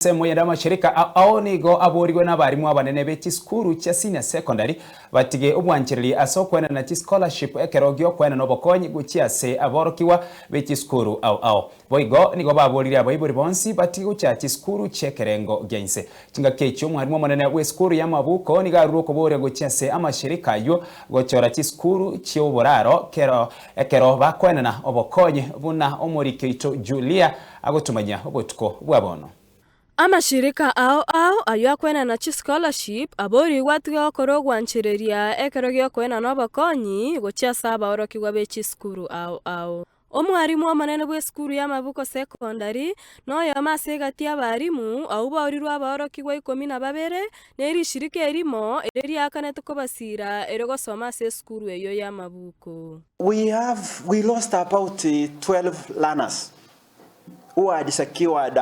Semo ya mashirika aonigo aborigwe n'abarimu abanene be Chisukuru cha senior secondary batige obwanchereri asokwenana scholarship ekerogyo kwena nobokonyi guchiase aborokiwa be Chisukuru au boigo nigo baborire abayibori bonsi batigo cha Chisukuru chekerengo gense kinga kecho mwarimu munene we Chisukuru ya mabuko nigaruro kubore guchiase amashirika yo gochora Chisukuru chioboraro ekero bakwenana obokonyi buna omurikeito Julia agotumanya obotuko bwabono. Amashirika ayo akwenana CHISCHOLARSHIP abori watiga koro OBWANCHERERI ekerogyo kwenana obokonyi gochiasa abaorokigwa be Chisukuru omwarimu omonene bwe Chisukuru ya mabuko secondary noyo amasegati abarimu au baorirwa abaorokigwa 12 neri shirika erimo ereri akanete kobasira erogosoma ase Chisukuru eyo ya mabuko. We lost about 12 learners who had secured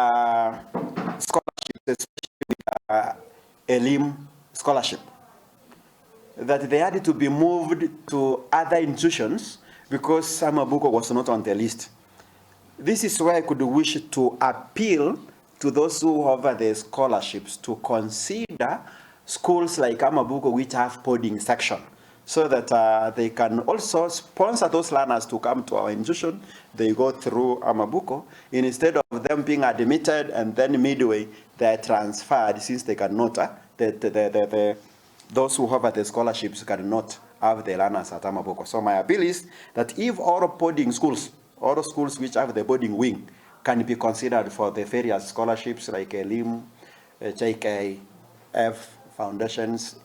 scholarships, especially ELIM scholarship, that they had to be moved to other institutions because Samabuko was not on the list. This is why I could wish to appeal to those who offer the scholarships to consider schools like Amabuko which have boarding section, so that they can also sponsor those learners to come to our institution. They go through Amabuko instead of them being admitted and then midway they're transferred, since they cannot, those who have the scholarships cannot have the learners at Amabuko. So my appeal is that if all boarding schools, all schools which have the boarding wing, can be considered for the various scholarships like ELIM, JKF, foundations.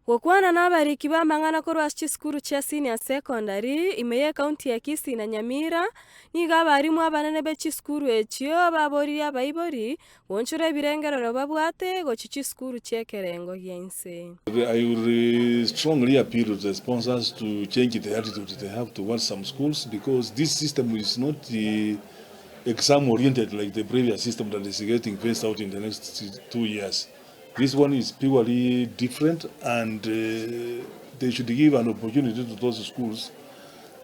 Wakwana nabariki bamangana korwa Chisukuru cha senior secondary imeye county ya Kisii na Nyamira niga abarimu abanene be Chisukuru ekyo baboriri abayibori wonchore birengerero babwate go Chisukuru chekerengo yense. I will strongly appeal to the sponsors to change the attitude they have towards some schools, because this system is not exam oriented like the previous system that is getting phased out in the next 2 years. This one is purely different, and they should give an opportunity to those schools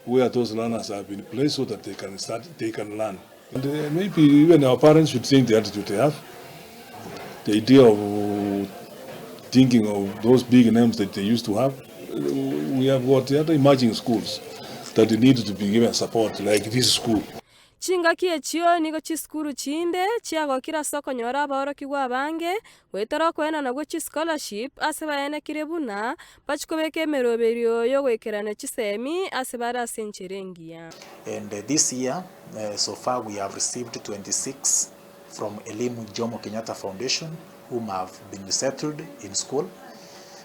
where those learners have been placed so that they can learn. And maybe even our parents should change the attitude they have. The idea of thinking of those big names that they used to have. We have got the other emerging schools that need to be given support, like this school. Chingaki ekyo nigo Chisukuru chinde chiagokira soko nyora abaorokigwa abange wetoro kwenana gwo CHISCHOLARSHIP ase baenekire buna bachikobeka emeroberio yo gwekerana chisemi ase barasencherengia. And this year, so far we have received 26 from ELIM Jomo Kenyatta Foundation whom have been settled in school,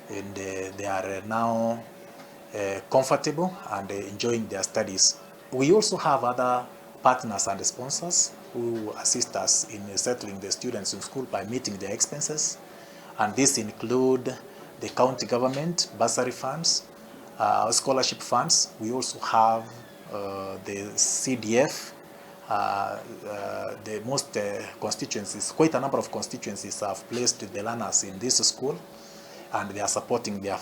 and they are now comfortable and enjoying their studies. We also have other partners and sponsors who assist us in settling the students in school by meeting their expenses, and this include the county government, bursary funds, scholarship funds. We also have the CDF. The most constituencies, quite a number of constituencies, have placed the learners in this school, and they are supporting their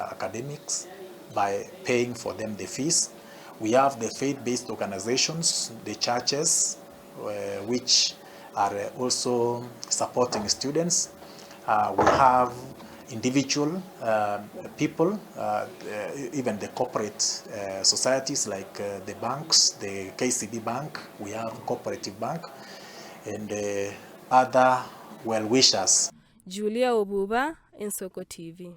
academics by paying for them the fees. We have the faith-based organizations, the churches, which are also supporting students. We have individual people, even the corporate societies like the banks, the KCB Bank, we have Cooperative Bank, and other well-wishers. Julia Obuba, Ensoko TV.